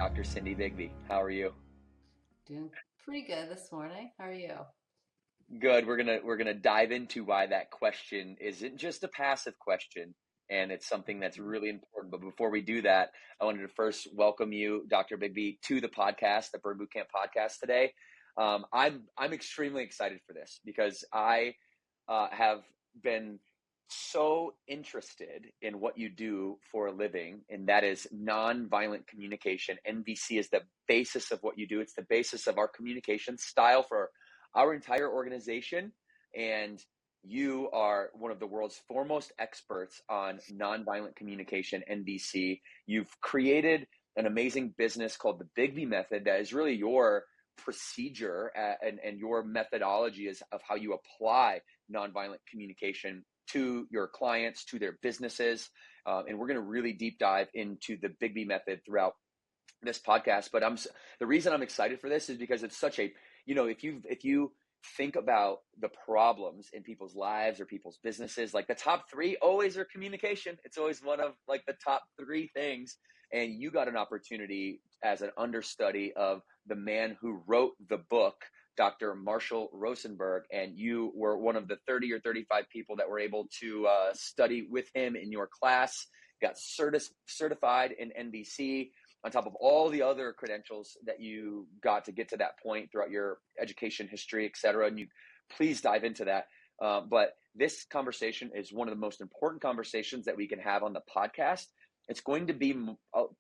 Dr. Cindy Bigbie. How are you? Doing pretty good this morning. How are you? Good. We're gonna dive into why that question isn't just a passive question, and it's something that's really important. But before we do that, I wanted to first welcome you, Dr. Bigbie, to the podcast, the Bird Boot Camp podcast today. I'm extremely excited for this because I have been so interested in what you do for a living, and that is nonviolent communication. NVC is the basis of what you do. It's the basis of our communication style for our entire organization. And you are one of the world's foremost experts on nonviolent communication, NVC. You've created an amazing business called the Bigbie method that is really your procedure and your methodology is of how you apply nonviolent communication to your clients, to their businesses. And we're going to really deep dive into the Bigbie method throughout this podcast. But the reason I'm excited for this is because it's such a, if you think about the problems in people's lives or people's businesses, like the top three always are communication. It's always one of like the top three things. And you got an opportunity as an understudy of the man who wrote the book, Dr. Marshall Rosenberg, and you were one of the 30 or 35 people that were able to study with him in your class, got certified in NVC, on top of all the other credentials that you got to get to that point throughout your education history, et cetera. And you please dive into that. But this conversation is one of the most important conversations that we can have on the podcast. It's going to be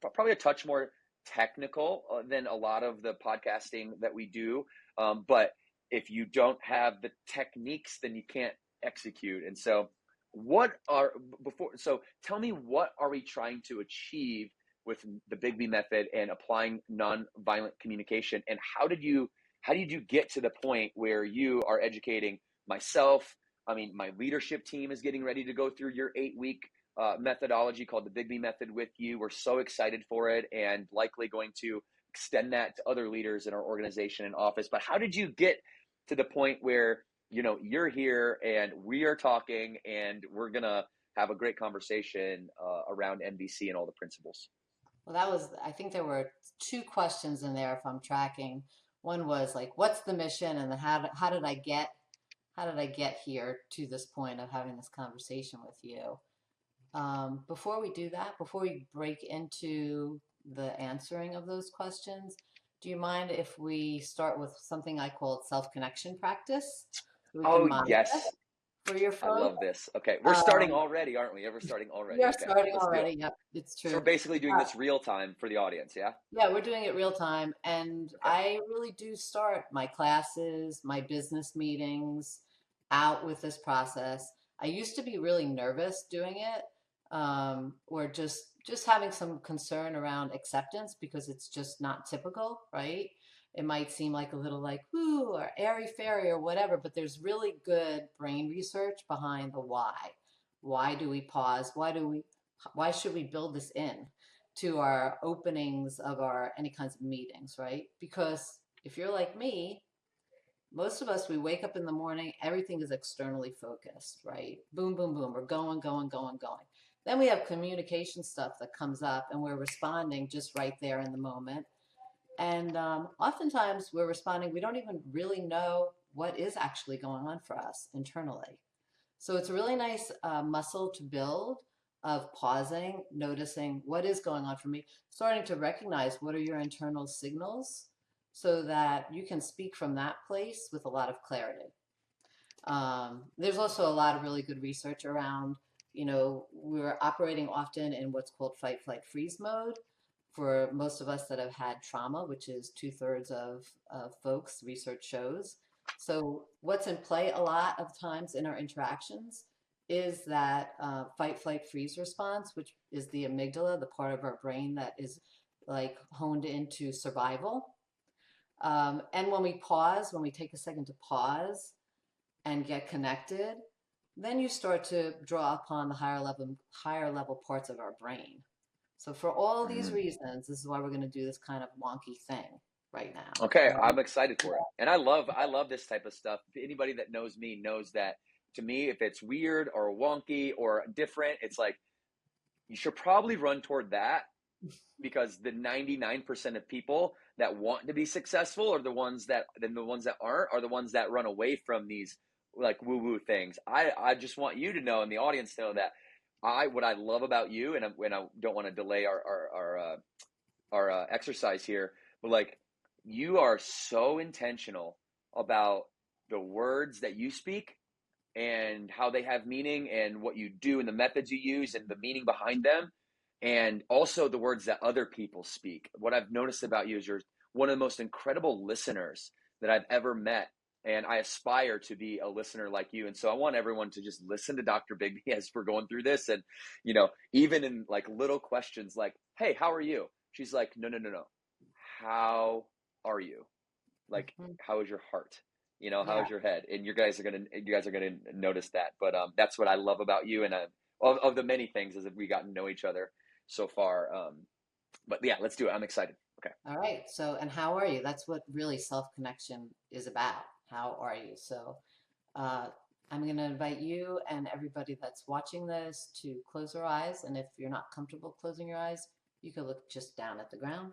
probably a touch more technical than a lot of the podcasting that we do. But if you don't have the techniques, then you can't execute. And so tell me, what are we trying to achieve with the Bigbie method and applying nonviolent communication? And how did you get to the point where you are educating myself? I mean, my leadership team is getting ready to go through your 8-week methodology called the Bigbie method with you. We're so excited for it and likely going to extend that to other leaders in our organization and office. But how did you get to the point where, you're here and we are talking and we're going to have a great conversation around NVC and all the principles? Well, I think there were two questions in there if I'm tracking. One was like, what's the mission? And then how did I get here to this point of having this conversation with you? Before we do that, before we break into the answering of those questions, do you mind if we start with something I call self-connection practice? So we can Oh, model yes. that for your I folks. love this. Okay. We're starting Um, already, aren't we? We're starting we already. are Okay. starting Let's do it. already. Yep, it's So we're true. basically doing this real time for the audience. Yeah. Yeah, we're doing it real time. And Okay. I really do start my classes, my business meetings out with this process. I used to be really nervous doing it, or just having some concern around acceptance because it's just not typical, right? It might seem like a little like, woo, or airy fairy or whatever, but there's really good brain research behind the why. Why do we pause? Why should we build this in to our openings of our any kinds of meetings, right? Because if you're like me, most of us, we wake up in the morning, everything is externally focused, right? Boom, boom, boom. We're going, going, going, going. Then we have communication stuff that comes up and we're responding just right there in the moment. And oftentimes we're responding, we don't even really know what is actually going on for us internally. So it's a really nice muscle to build of pausing, noticing what is going on for me, starting to recognize what are your internal signals so that you can speak from that place with a lot of clarity. There's also a lot of really good research around, we're operating often in what's called fight, flight, freeze mode. For most of us that have had trauma, which is two-thirds of folks, research shows. So what's in play a lot of times in our interactions is that fight, flight, freeze response, which is the amygdala, the part of our brain that is like honed into survival. And when we pause, when we take a second to pause and get connected, then you start to draw upon the higher level parts of our brain. So for all these Mhm. reasons, this is why we're going to do this kind of wonky thing right now. Okay. So I'm excited for it. And I love this type of stuff. Anybody that knows me knows that to me, if it's weird or wonky or different, it's like, you should probably run toward that because the 99% of people that want to be successful are the ones that then the ones that aren't are the ones that run away from these like woo woo things. I just want you to know and the audience to know that what I love about you, and I don't want to delay our exercise here, but like you are so intentional about the words that you speak and how they have meaning and what you do and the methods you use and the meaning behind them, and also the words that other people speak. What I've noticed about you is you're one of the most incredible listeners that I've ever met, and I aspire to be a listener like you. And so I want everyone to just listen to Dr. Bigbie as we're going through this, and even in like little questions like, hey, how are you? She's like, no, no, no, no, how are you? Like, Mhm. how is your heart? Yeah. How's your head? And you guys are gonna notice that. But that's what I love about you, and of the many things is that we got to know each other so far. But yeah, let's do it. I'm excited. Okay. All right. So, and how are you? That's what really self-connection is about. How are you? So, uh, I'm going to invite you and everybody that's watching this to close their eyes. And if you're not comfortable closing your eyes, you can look just down at the ground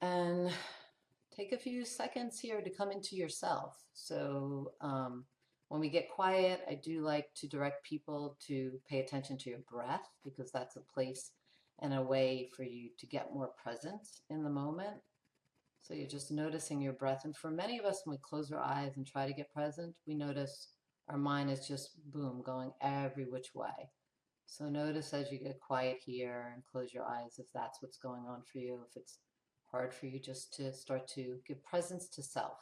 and take a few seconds here to come into yourself. So, when we get quiet, I do like to direct people to pay attention to your breath because that's a place and a way for you to get more present in the moment. So you're just noticing your breath. And for many of us, when we close our eyes and try to get present, we notice our mind is just boom, going every which way. So notice as you get quiet here and close your eyes if that's what's going on for you, if it's hard for you just to start to give presence to self.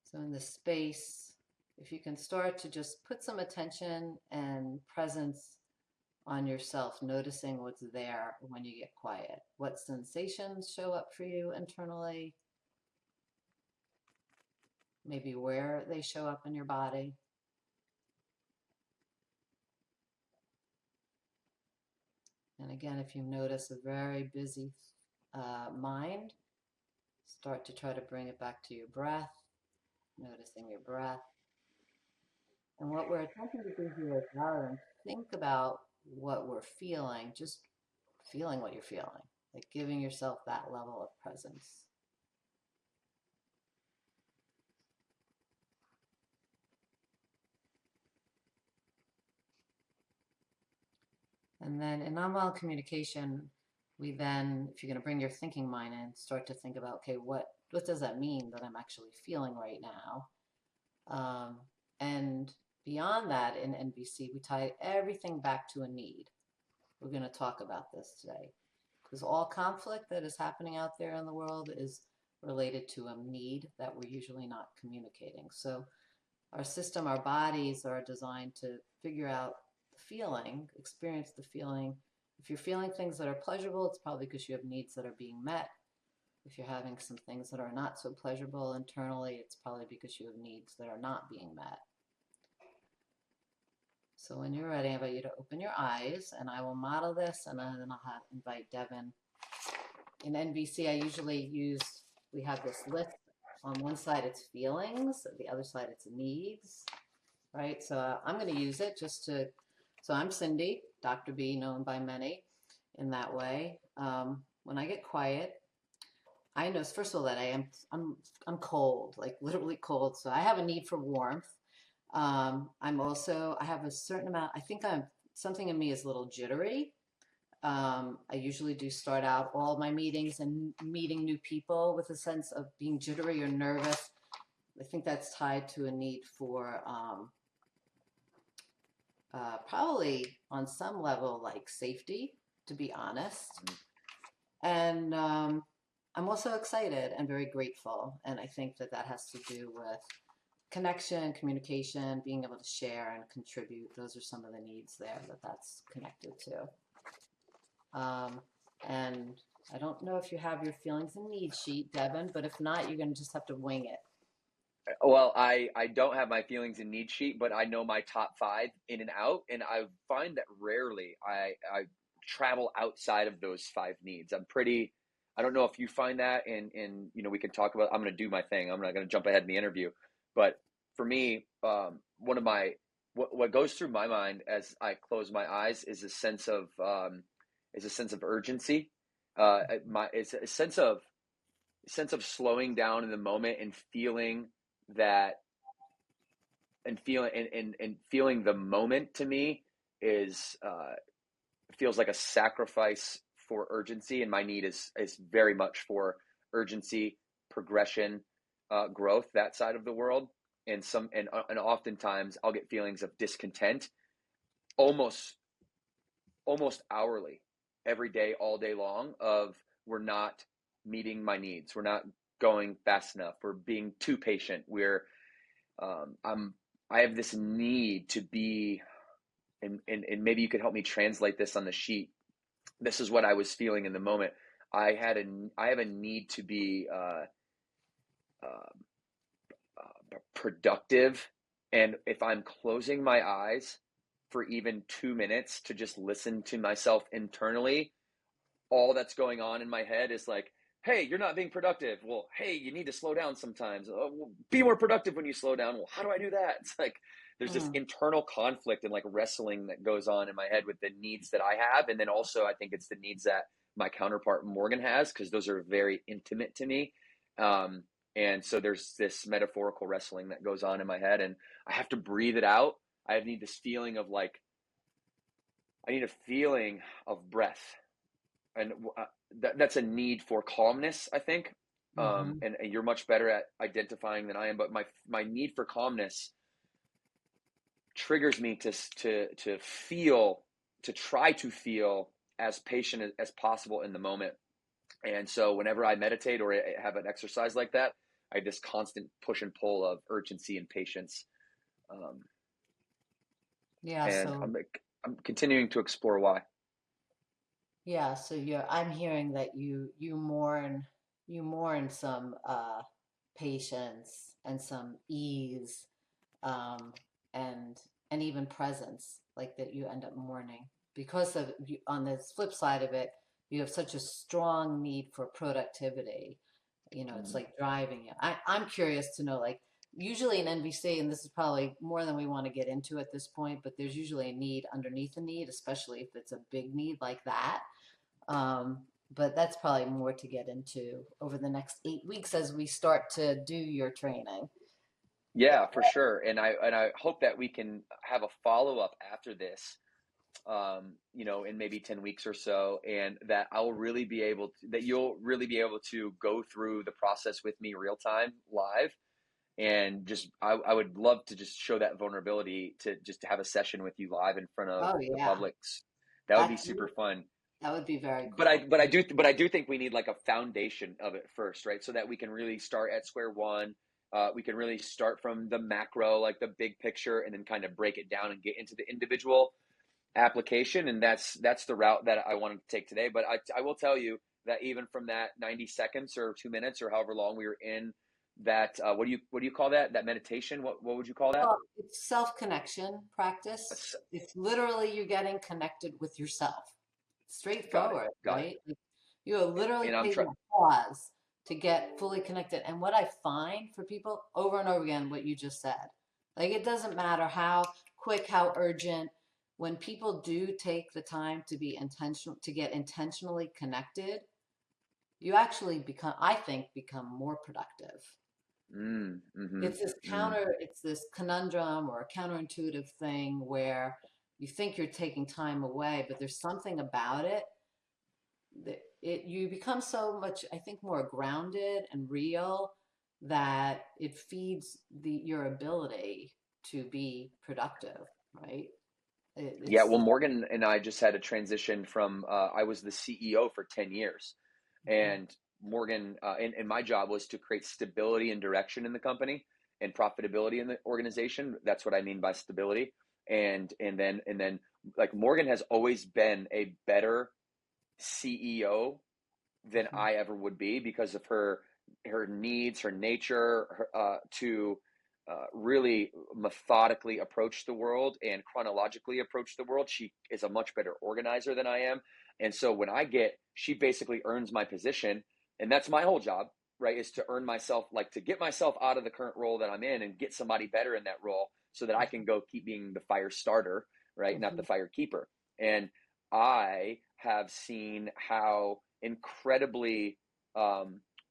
So in this space, if you can start to just put some attention and presence on yourself, noticing what's there when you get quiet. What sensations show up for you internally, maybe where they show up in your body. And again, if you notice a very busy mind, start to try to bring it back to your breath, noticing your breath. And what we're attempting to do here is rather than think about what we're feeling, just feeling what you're feeling, like giving yourself that level of presence. And then in nonviolent communication, we then, if you're going to bring your thinking mind in, start to think about, okay, what does that mean that I'm actually feeling right now? And beyond that, in NVC, we tie everything back to a need. We're going to talk about this today because all conflict that is happening out there in the world is related to a need that we're usually not communicating. So our system, our bodies are designed to figure out the feeling, experience the feeling. If you're feeling things that are pleasurable, it's probably because you have needs that are being met. If you're having some things that are not so pleasurable internally, it's probably because you have needs that are not being met. So when you're ready, I invite you to open your eyes, and I will model this, and then I'll invite Devan. In NVC, I usually use, we have this list. On one side, it's feelings. The other side, it's needs, right? So I'm going to use it just to, so I'm Cindy, Dr. B, known by many in that way. When I get quiet, I know, first of all, that I'm cold, like literally cold. So I have a need for warmth. I have a certain amount, I think something in me is a little jittery. I usually do start out all my meetings and meeting new people with a sense of being jittery or nervous. I think that's tied to a need for probably on some level like safety, to be honest. And I'm also excited and very grateful. And I think that that has to do with connection, communication, being able to share and contribute. Those are some of the needs there that's connected to. And I don't know if you have your feelings and needs sheet, Devan, but if not, you're going to just have to wing it. Well, I don't have my feelings and need sheet, but I know my top five in and out, and I find that rarely I travel outside of those five needs. I'm pretty. I don't know if you find that, and we can talk about. I'm going to do my thing. I'm not going to jump ahead in the interview, but for me, one of my what goes through my mind as I close my eyes is a sense of urgency. It's a sense of slowing down in the moment and feeling that and feeling the moment to me is feels like a sacrifice for urgency, and my need is very much for urgency, progression, growth, that side of the world. And oftentimes I'll get feelings of discontent almost almost hourly, every day, all day long, of we're not meeting my needs, we're not going fast enough, we're being too patient, I'm I have this need to be, and maybe you could help me translate this on the sheet. This is what I was feeling in the moment. I have a need to be uh, productive, and if I'm closing my eyes for even 2 minutes to just listen to myself internally, all that's going on in my head is like, hey, you're not being productive. Well, hey, you need to slow down sometimes. Oh, well, be more productive when you slow down. Well, how do I do that? It's like there's this Mm, internal conflict and like wrestling that goes on in my head with the needs that I have. And then also, I think it's the needs that my counterpart Morgan has, because those are very intimate to me. Um, and so there's this metaphorical wrestling that goes on in my head, and I have to breathe it out. I need this feeling of like, I need a feeling of breath, and that's a need for calmness, I think. hmm And you're much better at identifying than I am, but my need for calmness triggers me to feel, to try to feel as patient as possible in the moment. And so whenever I meditate or have an exercise like that, I have this constant push and pull of urgency and patience. Um, Yeah, and so I'm continuing to explore why. yeah, so I'm hearing that you mourn some patience and some ease, um and even presence, like that you end up mourning because of you. On the flip side of it, you have such a strong need for productivity. It's Mm. like driving you. I'm curious to know, like, usually in NVC, and this is probably more than we want to get into at this point, but there's usually a need underneath the need, especially if it's a big need like that. But that's probably more to get into over the next 8 weeks as we start to do your training. Yeah, for sure. And I hope that we can have a follow up after this, in maybe 10 weeks or so, and that that you'll really be able to go through the process with me real time live. And I would love to just show that vulnerability to just have a session with you live in front of Oh the yeah, publics. That would be that super fun. that would be very But I cool. but I do but I do think we need like a foundation of it first, right? So that we can really start at square one. We can really start from the macro, like the big picture, and then kind of break it down and get into the individual application. And that's the route that I wanted to take today. But I will tell you that even from that 90 seconds or 2 minutes or however long we were in that, what do you call that? That meditation? What would you call that? Well, it's self-connection practice. It's literally you getting connected with yourself. Got it. Straightforward, Got it. right? Like, you are literally And I'm trying. taking a pause to get fully connected. And what I find for people over and over again, what you just said, like, it doesn't matter how quick, how urgent, when people do take the time to be intentional, to get intentionally connected, you actually become, I think, become more productive. Mm-hmm. Mm. It's this conundrum or a counterintuitive thing where you think you're taking time away, but there's something about it that you become so much, I think, more grounded and real, that it feeds your ability to be productive, right? Yeah, It's well, Morgan and I just had a transition from, I was the CEO for 10 years. And Morgan, and my job was to create stability and direction in the company and profitability in the organization. That's what I mean by stability. And then like Morgan has always been a better CEO than Mhm. I ever would be because of her needs, her nature, to really methodically approach the world and chronologically approach the world. She is a much better organizer than I am, and so she basically earns my position, and that's my whole job, right? Is to earn myself, like to get myself out of the current role that I'm in and get somebody better in that role so that I can go keep being the fire starter, right? Not the Mhm. fire keeper. And I have seen how incredibly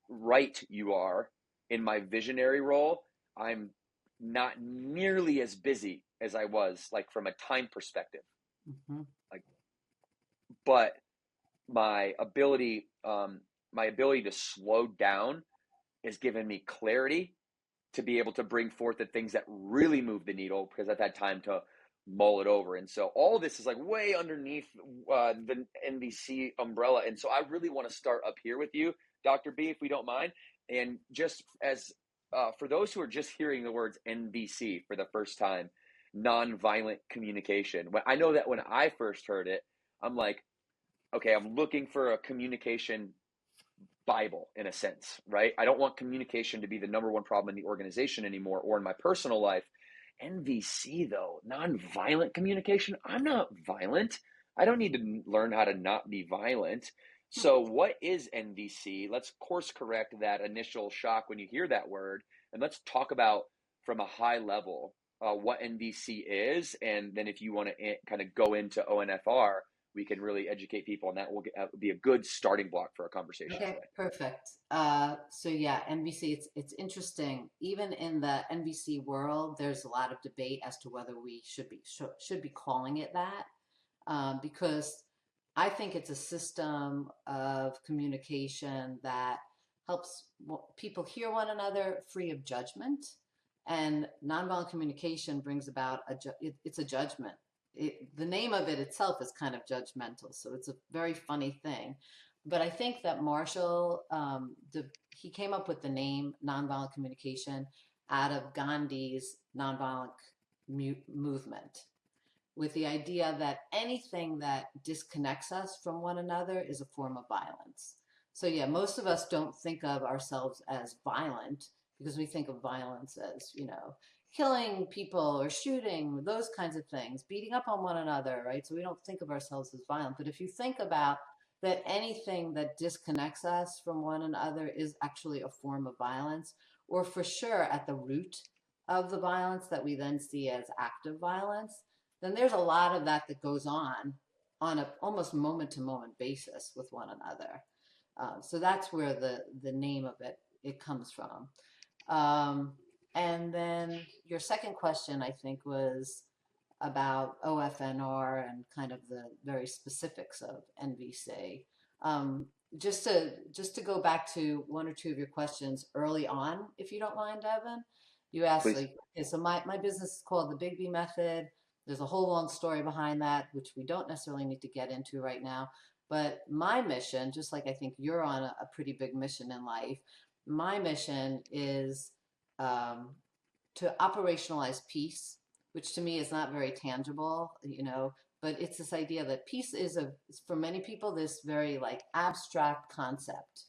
right you are in my visionary role. I'm not nearly as busy as I was, like from a time perspective. Mhm. Like, but my ability, my ability to slow down has given me clarity to be able to bring forth the things that really move the needle because I've had time to mull it over. And so all this is like way underneath the NVC umbrella. And so I really want to start up here with you, Dr. B, if we don't mind. And just as for those who are just hearing the words NVC for the first time, nonviolent communication. I know that when I first heard it, I'm like, okay, I'm looking for a communication Bible in a sense, right? I don't want communication to be the number one problem in the organization anymore or in my personal life. NVC though, nonviolent communication. I'm not violent. I don't need to learn how to not be violent. So what is NVC? Let's course correct that initial shock when you hear that word, and let's talk about from a high level what NVC is, and then if you want to kind of go into ONFR, we can really educate people, and that will be a good starting block for our conversation Okay, today. perfect. So yeah, NVC, it's interesting. Even in the NVC world, there's a lot of debate as to whether we should be calling it that, because I think it's a system of communication that helps people hear one another free of judgment, and nonviolent communication brings about it's a judgment. The name of it itself is kind of judgmental, so it's a very funny thing. But I think that Marshall, he came up with the name nonviolent communication out of Gandhi's nonviolent movement, with the idea that anything that disconnects us from one another is a form of violence. So, yeah, most of us don't think of ourselves as violent because we think of violence as, killing people or shooting, those kinds of things, beating up on one another, right? So we don't think of ourselves as violent. But if you think about that, anything that disconnects us from one another is actually a form of violence, or for sure at the root of the violence that we then see as active violence, then there's a lot of that that goes on a almost moment to moment basis with one another. So that's where the name of it comes from. Um, and then your second question, I think, was about OFNR and kind of the very specifics of NVC. Um, just to go back to one or two of your questions early on, if you don't mind, Devan, you asked Please. like, okay, so my business is called the Bigbie Method. There's a whole long story behind that, which we don't necessarily need to get into right now. But my mission, just like I think you're on a pretty big mission in life, my mission is um, to operationalize peace, which to me is not very tangible, but it's this idea that peace is for many people, this very like abstract concept.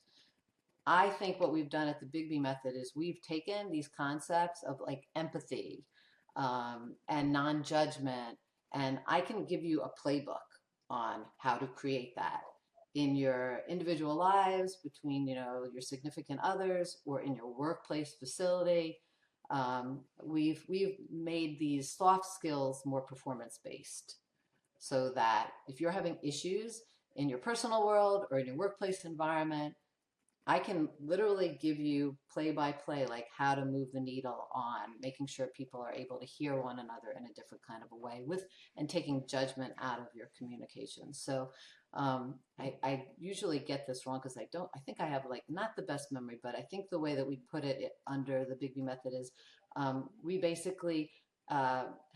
I think what we've done at the Bigbie Method is we've taken these concepts of like empathy, and non-judgment, and I can give you a playbook on how to create that in your individual lives, between your significant others, or in your workplace facility. We've made these soft skills more performance based, so that if you're having issues in your personal world or in your workplace environment, I can literally give you play by play, like how to move the needle on making sure people are able to hear one another in a different kind of a way, and taking judgment out of your communication. So I usually get this wrong because I think I have like not the best memory, but I think the way that we put it under the Bigbie Method is we basically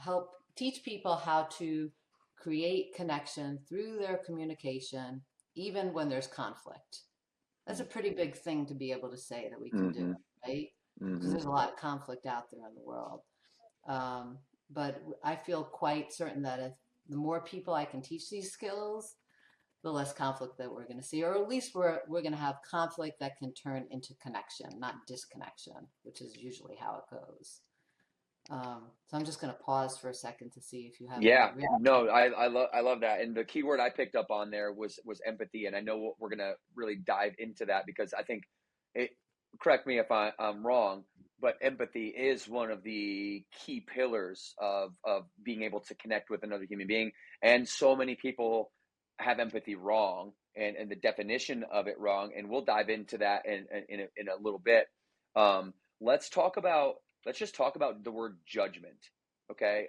help teach people how to create connection through their communication, even when there's conflict. That's a pretty big thing to be able to say that we can do, Mm-hmm. right? Because Mm-hmm. there's a lot of conflict out there in the world. But I feel quite certain that if the more people I can teach these skills, the less conflict that we're going to see, or at least we're going to have conflict that can turn into connection, not disconnection, which is usually how it goes. So I'm just going to pause for a second to see if you have any Yeah, reaction. no, I love that. And the key word I picked up on there was empathy. And I know we're gonna really dive into that because I think it, correct me if I'm wrong, but empathy is one of the key pillars of being able to connect with another human being. And so many people have empathy wrong, and the definition of it wrong. And we'll dive into that in a little bit. Um, let's talk about let's just talk about the word judgment, okay?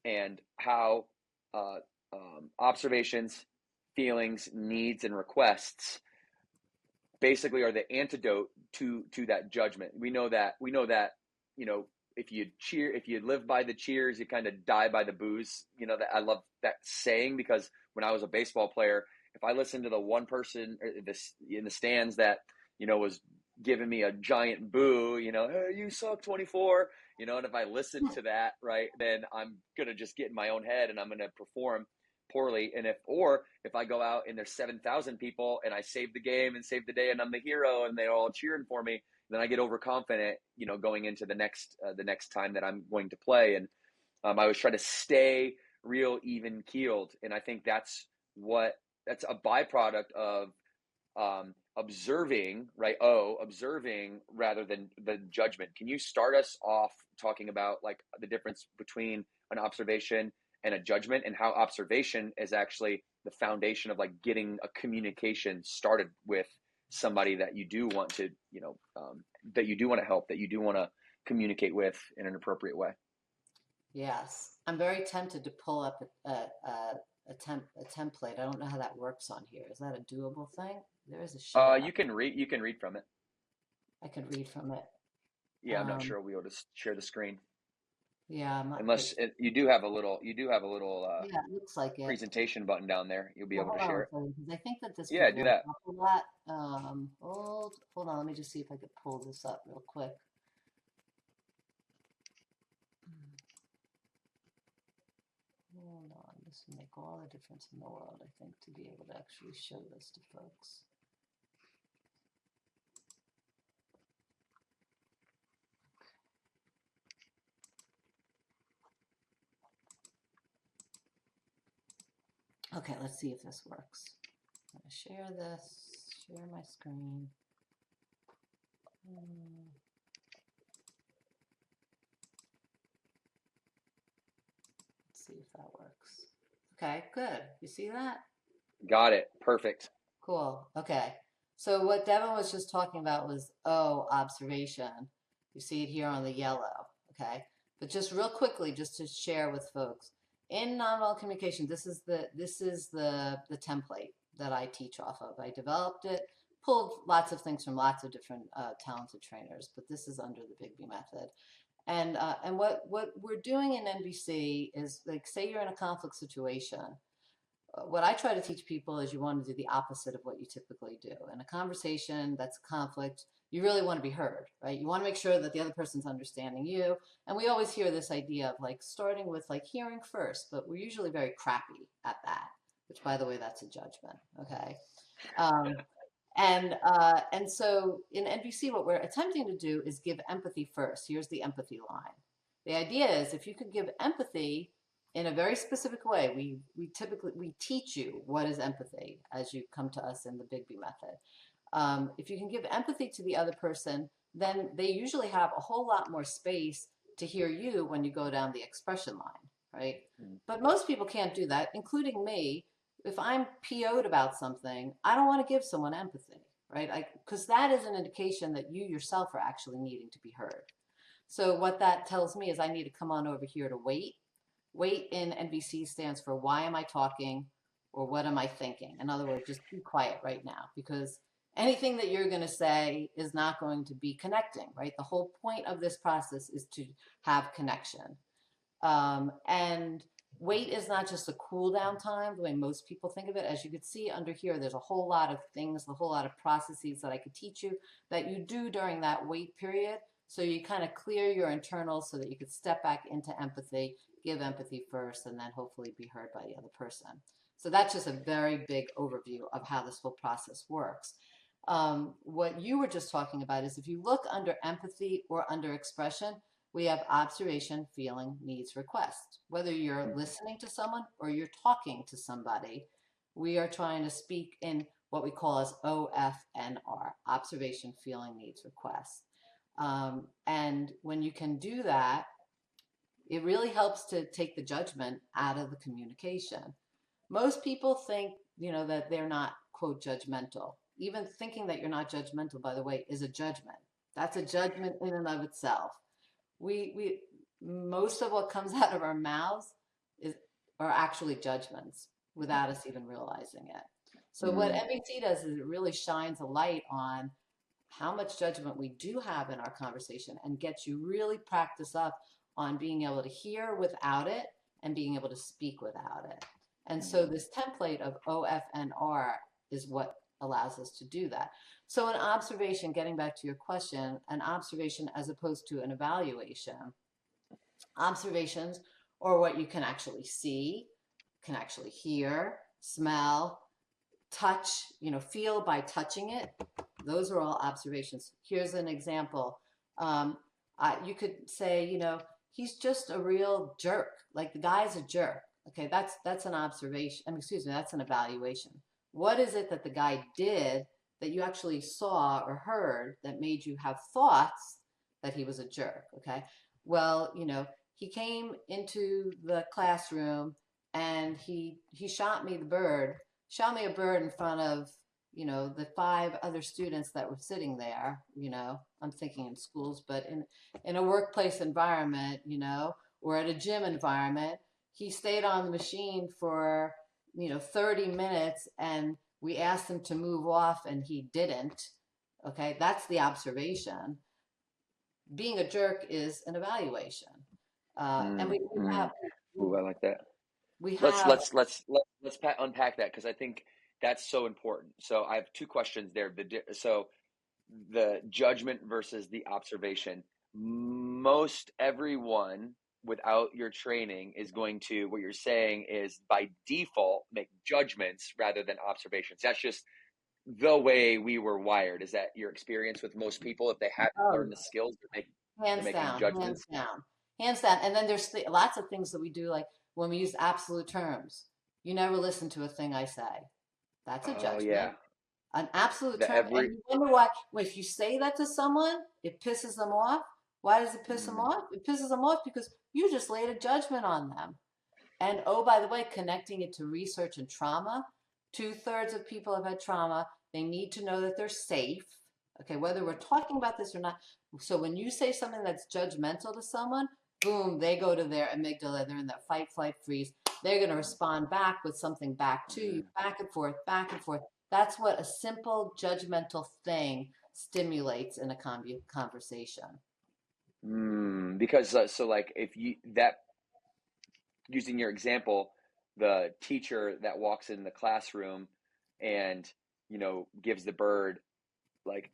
And how uh, observations, feelings, needs, and requests basically are the antidote to that judgment. We know that you know if you live by the cheers, you kind of die by the booze. You know that I love that saying because when I was a baseball player, if I listened to the one person this in the stands that was giving me a giant boo, hey, you suck 24, and if I listen to that, right, then I'm gonna just get in my own head and I'm gonna perform poorly. And if I go out and there's 7,000 people and I save the game and save the day and I'm the hero and they're all cheering for me, then I get overconfident, going into the next time that I'm going to play. And I always try to stay real even keeled. And I think that's a byproduct of observing, right? Observing rather than the judgment. Can you start us off talking about like the difference between an observation and a judgment, and how observation is actually the foundation of like getting a communication started with somebody that you do want to, that you do want to help, that you do want to communicate with in an appropriate way? Yes, I'm very tempted to pull up a template. I don't know how that works on here. Is that a doable thing? There is a share. You can read from it. I could read from it. Yeah, I'm not sure we'll be able to share the screen Yeah, I'm not quite. unless you do have a little Yeah, it looks like it. presentation button down there. You'll be Well, able to hold on share a it. second, because I think that this could Yeah, do blow that. up a lot. Hold on. Let me just see if I could pull this up real quick. Hold on. This would make all the difference in the world, I think, to be able to actually show this to folks. Okay, let's see if this works. I'm going to share this, share my screen. Let's see if that works. Okay, good. You see that? Got it. Perfect. Cool. Okay. So what Devin was just talking about was observation. You see it here on the yellow. Okay. But just real quickly, just to share with folks, in nonverbal communication, this is the template that I teach off of. I developed it, pulled lots of things from lots of different talented trainers, but this is under the Bigbie method. And what we're doing in NVC is, like, say you're in a conflict situation. What I try to teach people is you want to do the opposite of what you typically do. In a conversation that's a conflict, you really want to be heard, right? You want to make sure that the other person's understanding you. And we always hear this idea of like starting with like hearing first, but we're usually very crappy at that, which, by the way, that's a judgment. Okay. Um, and so in NVC, what we're attempting to do is give empathy first. Here's the empathy line. The idea is if you could give empathy in a very specific way, we teach you what is empathy as you come to us in the Bigbie method. If you can give empathy to the other person, then they usually have a whole lot more space to hear you when you go down the expression line, right? But most people can't do that, including me. If I'm PO'd about something, I don't want to give someone empathy, right? Because that is an indication that you yourself are actually needing to be heard. So what that tells me is I need to come on over here to wait. Wait in NVC stands for why am I talking, or what am I thinking? In other words, just be quiet right now, because anything that you're going to say is not going to be connecting, right? The whole point of this process is to have connection. And wait is not just a cool down time the way most people think of it. As you can see under here, there's a whole lot of things, a whole lot of processes that I could teach you that you do during that wait period. So you kind of clear your internals so that you could step back into empathy, give empathy first, and then hopefully be heard by the other person. So that's just a very big overview of how this whole process works. What you were just talking about is if you look under empathy or under expression, we have observation, feeling, needs, request. Whether you're listening to someone or you're talking to somebody, we are trying to speak in what we call as OFNR, observation, feeling, needs, request. And when you can do that, it really helps to take the judgment out of the communication. Most people think, that they're not, quote, judgmental. Even thinking that you're not judgmental, by the way, is a judgment. That's a judgment in and of itself. We most of what comes out of our mouths is are actually judgments without us even realizing it. So what Mm, NVC does is it really shines a light on how much judgment we do have in our conversation and gets you really practice up on being able to hear without it and being able to speak without it. And so mm, this template of OFNR is what allows us to do that. So an observation, getting back to your question, an observation as opposed to an evaluation, observations or what you can actually see, can actually hear, smell, touch, feel by touching it. Those are all observations. Here's an example. You could say, he's just a real jerk. Like the guy's a jerk. Okay, that's an observation. I mean, excuse me, that's an evaluation. What is it that the guy did that you actually saw or heard that made you have thoughts that he was a jerk? Okay, well, he came into the classroom and he shot me a bird in front of the five other students that were sitting there. I'm thinking in schools, but in a workplace environment, or at a gym environment, he stayed on the machine for 30 minutes, and we asked him to move off and he didn't. Okay, that's the observation. Being a jerk is an evaluation. And mm, we mm. have Ooh, I like that. we Let's have let's let's unpack that because I think that's so important. So I have two questions there. So the judgment versus the observation. Most everyone without your training is going to, what you're saying is by default make judgments rather than observations. That's just the way we were wired. Is that your experience with most people? If they haven't oh, learned the skills, they're hands making down, hands judgments. down, hands down. And then there's lots of things that we do, like when we use absolute terms. You never listen to a thing I say. That's a Oh judgment. yeah, An absolute the term. And every you wonder why, well, if you say that to someone, it pisses them off. Why does it piss them mm, off? It pisses them off because you just laid a judgment on them. And oh, by the way, connecting it to research and trauma, two-thirds of people have had trauma. They need to know that they're safe. Okay, whether we're talking about this or not. So when you say something that's judgmental to someone, boom, they go to their amygdala. They're in that fight, flight, freeze. They're going to respond back with something back to you, mm, back and forth, back and forth. That's what a simple judgmental thing stimulates in a conversation. because so like if you that using your example, the teacher that walks in the classroom and gives the bird like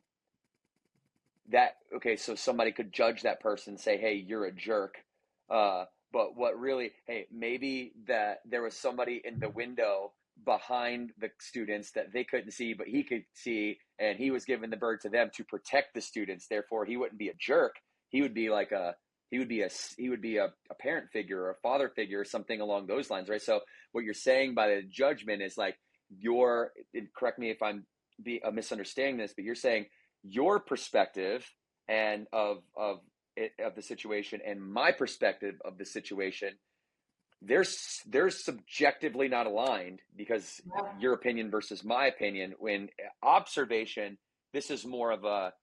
that. Okay, so somebody could judge that person, say, "Hey, you're a jerk." But what really, hey, maybe that there was somebody in the window behind the students that they couldn't see, but he could see, and he was giving the bird to them to protect the students. Therefore, he wouldn't be a jerk. He would be like a he would be a parent figure or a father figure or something along those lines, right? So what you're saying by the judgment is like your, correct me if I'm misunderstanding this, but you're saying your perspective and of the situation and my perspective of the situation, they're subjectively not aligned because your opinion versus my opinion. When observation, this is more of a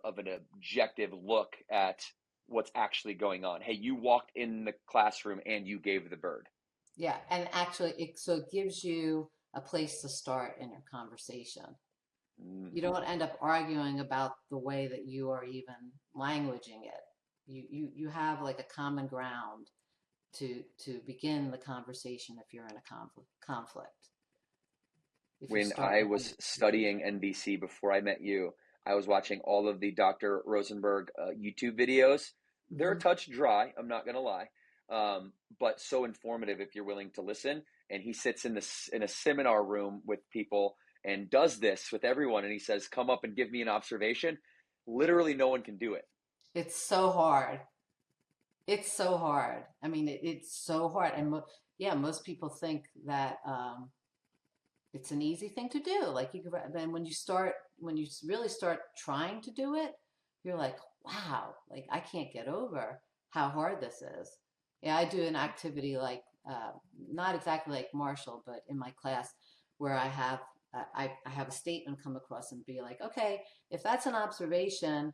of an objective look at what's actually going on. Hey, you walked in the classroom and you gave the bird. Yeah, and actually, it gives you a place to start in your conversation. You Mm-hmm. don't end up arguing about the way that you are even languaging it. You have like a common ground to begin the conversation if you're in a conflict. If you When start I with was understanding. studying NVC before I met you, I was watching all of the Dr. Rosenberg YouTube videos. They're a Mhm. touch dry, I'm not going to lie, but so informative if you're willing to listen. And he sits in a seminar room with people and does this with everyone. And he says, "Come up and give me an observation." Literally, no one can do it. It's so hard. It's so hard. I mean, it's so hard. And yeah, most people think that it's an easy thing to do. Like you could, then when you really start trying to do it, you're like, wow, like I can't get over how hard this is. Yeah, I do an activity like not exactly like Marshall, but in my class where I have a statement come across and be like, okay, if that's an observation,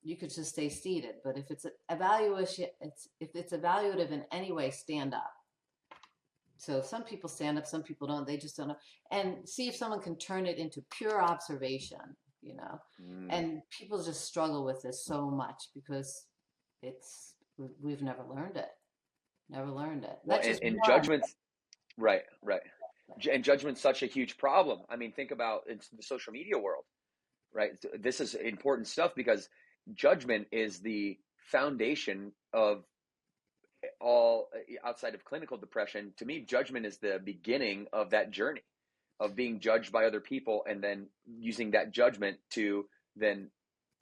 you could just stay seated. But if it's evaluation, if it's evaluative in any way, stand up. So some people stand up, some people don't. They just don't know. And see if someone can turn it into pure observation, you know. Mm. And people just struggle with this so much because it's we've never learned it. Never learned it. Well, That's just and one. judgments, right, right. And judgment's such a huge problem. I mean, think about it's the social media world, right? This is important stuff because judgment is the foundation of all outside of clinical depression. To me, judgment is the beginning of that journey of being judged by other people and then using that judgment to then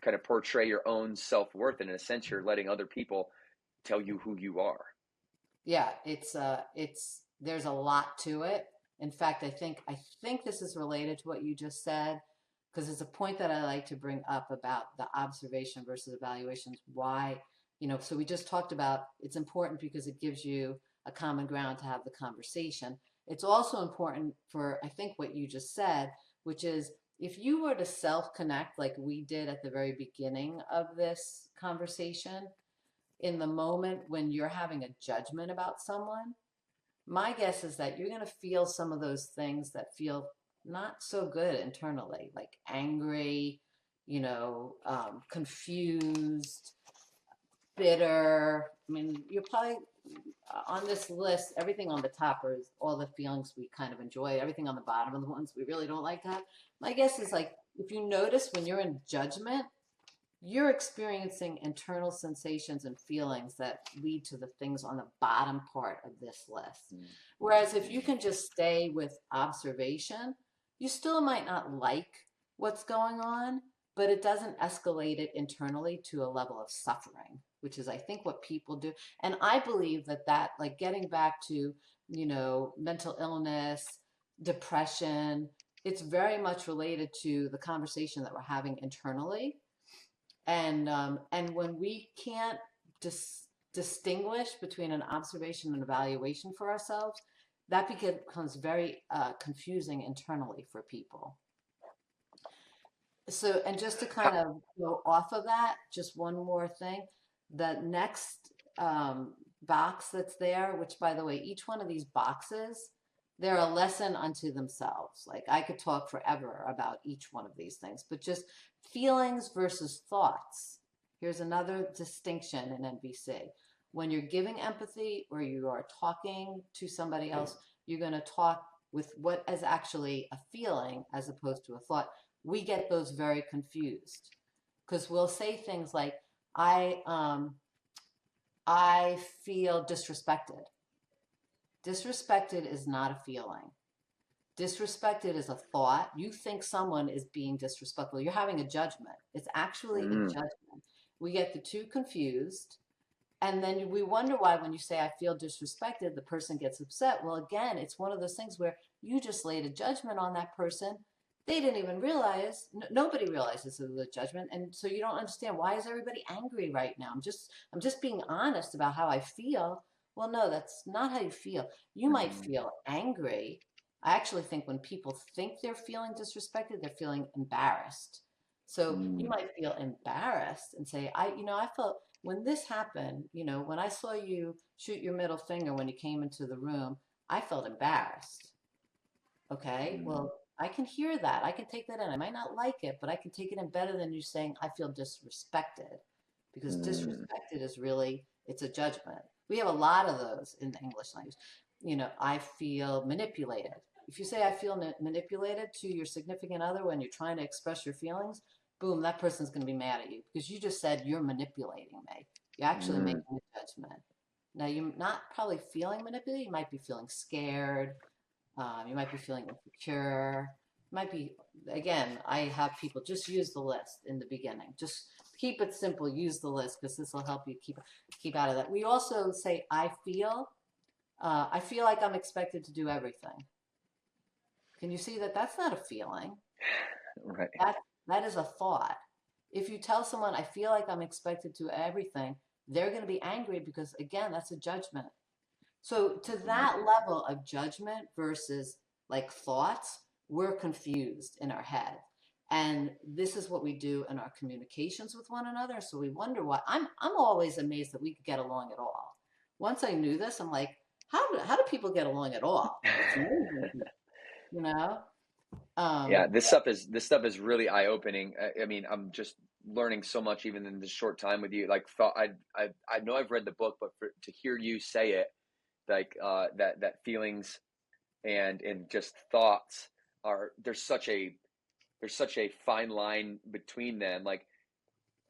kind of portray your own self-worth. And in a sense, you're letting other people tell you who you are. Yeah, it's there's a lot to it. In fact, I think this is related to what you just said because it's a point that I like to bring up about the observation versus evaluations. Why, so we just talked about it's important because it gives you a common ground to have the conversation. It's also important for, I think, what you just said, which is if you were to self-connect like we did at the very beginning of this conversation, in the moment when you're having a judgment about someone, my guess is that you're going to feel some of those things that feel not so good internally, like angry, confused, bitter. I mean, you're probably on this list, everything on the top is all the feelings we kind of enjoy, everything on the bottom are the ones we really don't like to have. My guess is like, if you notice when you're in judgment, you're experiencing internal sensations and feelings that lead to the things on the bottom part of this list. Whereas if you can just stay with observation, you still might not like what's going on, but it doesn't escalate it internally to a level of suffering, which is, I think, what people do. And I believe that, like getting back to, mental illness, depression, it's very much related to the conversation that we're having internally, and when we can't distinguish between an observation and evaluation for ourselves, that becomes very confusing internally for people. So, and just to kind of go off of that, just one more thing. The next box that's there, which by the way, each one of these boxes, they're a lesson unto themselves. Like I could talk forever about each one of these things, but just feelings versus thoughts. Here's another distinction in NVC. When you're giving empathy or you are talking to somebody else, you're going to talk with what is actually a feeling as opposed to a thought. We get those very confused because we'll say things like, I feel disrespected. Disrespected is not a feeling. Disrespected is a thought. You think someone is being disrespectful. You're having a judgment. It's actually a Mm. judgment. We get the two confused. And then we wonder why, when you say, I feel disrespected, the person gets upset. Well, again, it's one of those things where you just laid a judgment on that person. They didn't even realize, nobody realizes it was a judgment. And so you don't understand, why is everybody angry right now? I'm just being honest about how I feel. Well, no, that's not how you feel. You might Mm. feel angry. I actually think when people think they're feeling disrespected, they're feeling embarrassed. So you Mm. might feel embarrassed and say, I felt when this happened, when I saw you shoot your middle finger when you came into the room, I felt embarrassed. Okay, Mm. well, I can hear that. I can take that in. I might not like it, but I can take it in better than you saying I feel disrespected, because Mm. disrespected is really, it's a judgment. We have a lot of those in the English language. I feel manipulated. If you say I feel manipulated to your significant other when you're trying to express your feelings, boom, that person's going to be mad at you because you just said you're manipulating me. You're actually Mm. making a judgment. Now, you're not probably feeling manipulated. You might be feeling scared. You might be feeling insecure. Might be, again, I have people just use the list in the beginning. Just keep it simple. Use the list because this will help you keep out of that. We also say, I feel like I'm expected to do everything. Can you see that that's not a feeling? Right. That that is a thought. If you tell someone, I feel like I'm expected to everything, they're going to be angry because, again, that's a judgment. So, to Mm. that level of judgment versus like thoughts, we're confused in our head. And this is what we do in our communications with one another. So we wonder why. I'm always amazed that we could get along at all. Once I knew this, I'm like, how do people get along at all? It's amazing, you know? Yeah, Um, this stuff is really eye-opening. I mean, I'm just learning so much even in this short time with you. Like, thought I know I've read the book, but to hear you say it, like that feelings and just thoughts are there's such a fine line between them. Like,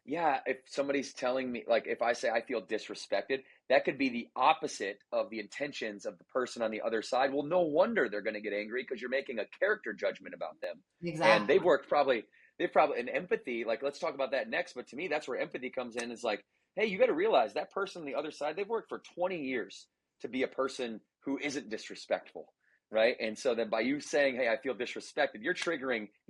yeah, if somebody's telling me, like, if I say I feel disrespected, that could be the opposite of the intentions of the person on the other side. Well, no wonder they're going to get angry because you're making a character judgment about them. And exactly. they've probably, in empathy, like, let's talk about that next. But to me, that's where empathy comes in. Is like, hey, you got to realize that person on the other side, they've worked for 20 years to be a person who isn't disrespectful. Right. And so then by you saying, hey, I feel disrespected, you're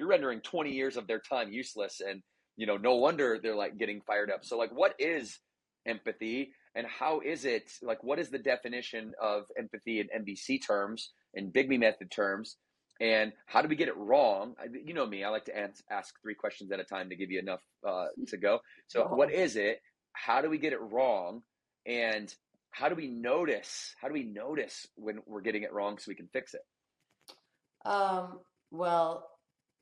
rendering 20 years of their time useless. And no wonder they're like getting fired up. So, like, what is empathy, and how is it, like, what is the definition of empathy in NVC terms and Bigbie method terms, and how do we get it wrong? You know me, I like to ask three questions at a time to give you enough to go. So, what Sure. is it? How do we get it wrong? And how do we notice when we're getting it wrong so we can fix it? Um, well,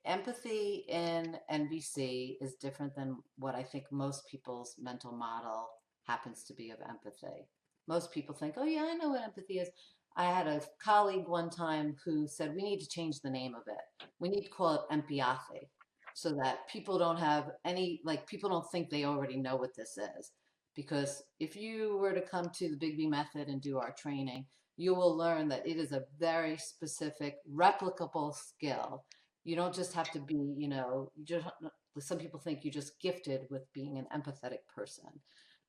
empathy in NVC is different than what I think most people's mental model happens to be of empathy. Most people think, oh, yeah, I know what empathy is. I had a colleague one time who said, we need to change the name of it. We need to call it empathy so that people don't have any, like, people don't think they already know what this is. Because if you were to come to the Bigbie method and do our training, you will learn that it is a very specific, replicable skill. You don't just have to be, you just, some people think you're just gifted with being an empathetic person.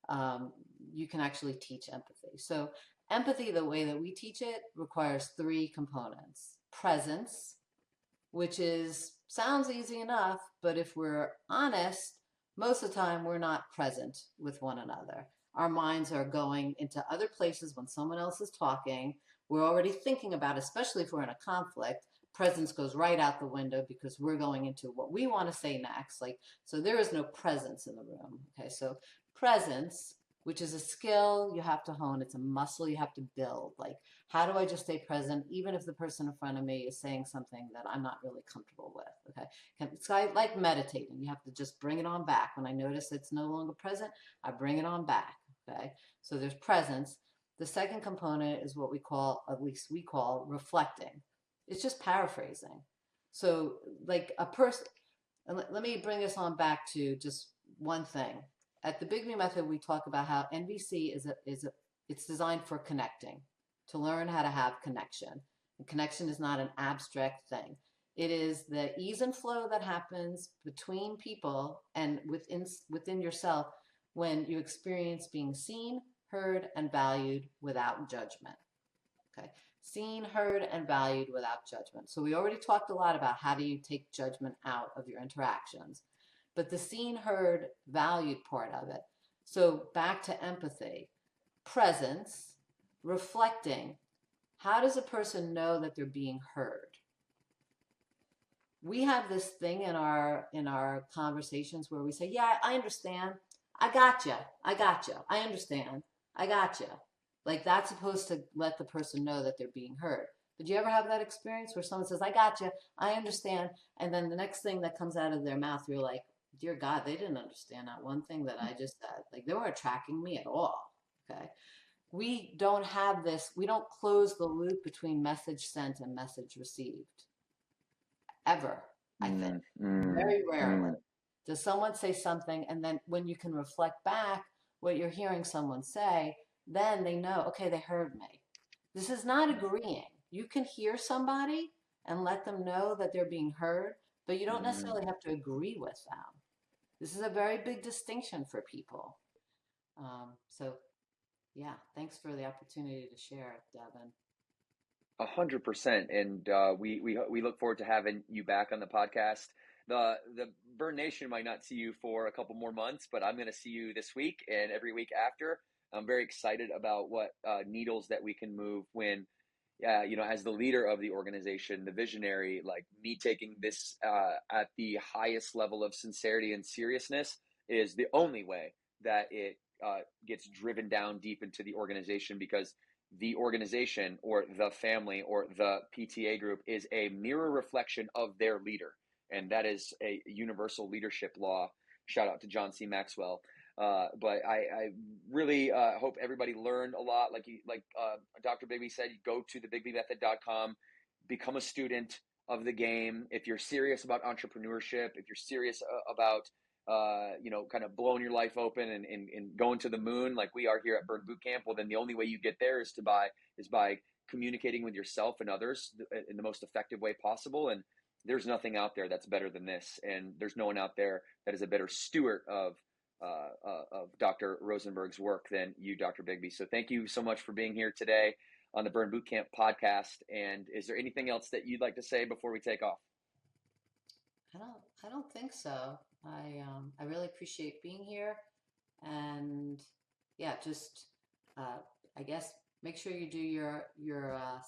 Um, you can actually teach empathy. So, empathy, the way that we teach it, requires three components: presence, which is sounds easy enough, but if we're honest, most of the time we're not present with one another. Our minds are going into other places when someone else is talking. We're already thinking about, especially if we're in a conflict, presence goes right out the window because we're going into what we want to say next. Like, so there is no presence in the room. Okay, so presence, which is a skill you have to hone, it's a muscle you have to build. Like, how do I just stay present even if the person in front of me is saying something that I'm not really comfortable with? Okay. It's like meditating. You have to just bring it on back. When I notice it's no longer present, I bring it on back. Okay. So there's presence. The second component is what we call, at least we call, reflecting. It's just paraphrasing. So, like a person, and let me bring this on back to just one thing. At the Big Me Method, we talk about how NVC it's designed for connecting, to learn how to have connection. And connection is not an abstract thing. It is the ease and flow that happens between people and within yourself when you experience being seen, heard, and valued without judgment. Okay. Seen, heard, and valued without judgment. So we already talked a lot about how do you take judgment out of your interactions, but the seen, heard, valued part of it. So back to empathy, presence, reflecting. How does a person know that they're being heard? We have this thing in our conversations where we say, "Yeah, I understand. I gotcha. I gotcha. I understand. I gotcha." Like, that's supposed to let the person know that they're being heard. Did you ever have that experience where someone says, "I gotcha. I understand," and then the next thing that comes out of their mouth, you're like, "Dear God, they didn't understand that one thing that I just said. Like, they weren't tracking me at all." Okay. We don't have this. We don't close the loop between message sent and message received ever, I think. Mm, mm, Very rarely. mm, Does someone say something, and then when you can reflect back what you're hearing someone say, then they know, okay, they heard me. This is not agreeing. You can hear somebody and let them know that they're being heard, but you don't mm. necessarily have to agree with them. This is a very big distinction for people. So, yeah, thanks for the opportunity to share, Devin. 100%. And we look forward to having you back on the podcast. The Burn Nation might not see you for a couple more months, but I'm going to see you this week and every week after. I'm very excited about what needles that we can move when, as the leader of the organization, the visionary, like me taking this at the highest level of sincerity and seriousness is the only way that it gets driven down deep into the organization, because the organization or the family or the PTA group is a mirror reflection of their leader. And that is a universal leadership law. Shout out to John C. Maxwell. But I really hope everybody learned a lot. Like Dr. Bigbie said, go to thebigbiemethod.com, become a student of the game. If you're serious about entrepreneurship, if you're serious about kind of blowing your life open and going to the moon like we are here at Burn Bootcamp, well, then the only way you get there is by communicating with yourself and others in the most effective way possible. And there's nothing out there that's better than this, and there's no one out there that is a better steward of Dr. Rosenberg's work than you, Dr. Bigbie. So thank you so much for being here today on the Burn Bootcamp podcast. And is there anything else that you'd like to say before we take off? I don't think so. I really appreciate being here, and yeah, just I guess make sure you do your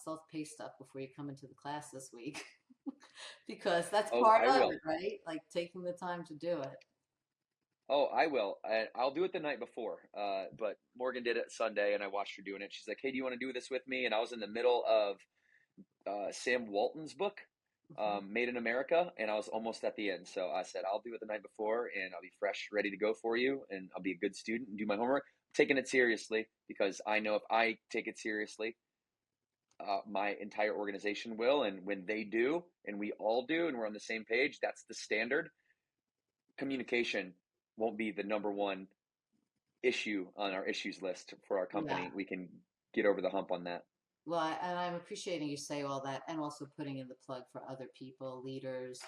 self-paced stuff before you come into the class this week, because that's Oh, part I of will. it, right? Like taking the time to do it. Oh, I will. I'll do it the night before. But Morgan did it Sunday, and I watched her doing it. She's like, "Hey, do you want to do this with me?" And I was in the middle of Sam Walton's book, Hmm. Made in America, and I was almost at the end. So I said, I'll do it the night before, and I'll be fresh, ready to go for you, and I'll be a good student and do my homework, taking it seriously, because I know if I take it seriously, my entire organization will. And when they do, and we all do, and we're on the same page, that's the standard. Communication won't be the number one issue on our issues list for our Yeah. company. We can get over the hump on that. Well, and I'm appreciating you say all that, and also putting in the plug for other people, leaders,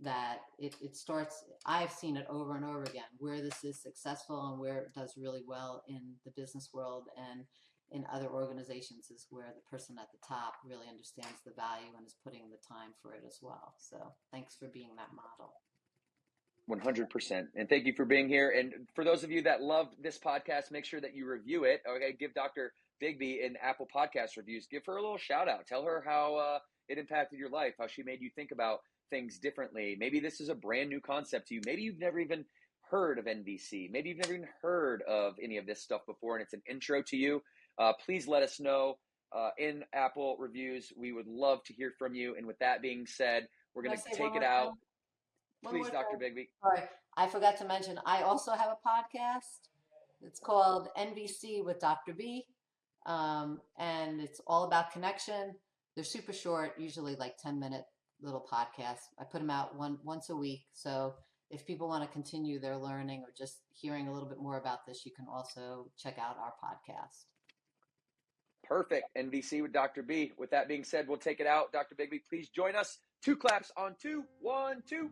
that it starts. I've seen it over and over again where this is successful and where it does really well in the business world and in other organizations is where the person at the top really understands the value and is putting the time for it as well. So thanks for being that model. 100%. And thank you for being here. And for those of you that loved this podcast, make sure that you review it. Okay, give Dr. Bigbie in Apple Podcast reviews. Give her a little shout out. Tell her how it impacted your life, how she made you think about things differently. Maybe this is a brand new concept to you. Maybe you've never even heard of NVC. Maybe you've never even heard of any of this stuff before, and it's an intro to you. Please let us know in Apple reviews. We would love to hear from you. And with that being said, we're Can I going to say one take it more out. thing? One Please, more Dr. thing. Bigbie. Sorry, I forgot to mention, I also have a podcast. It's called NVC with Dr. B. And it's all about connection. They're super short, usually like 10-minute little podcasts. I put them out once a week. So if people want to continue their learning or just hearing a little bit more about this, you can also check out our podcast. Perfect. NVC with Dr. B. With that being said, we'll take it out. Dr. Bigbie, please join us. Two claps on two. 1, 2.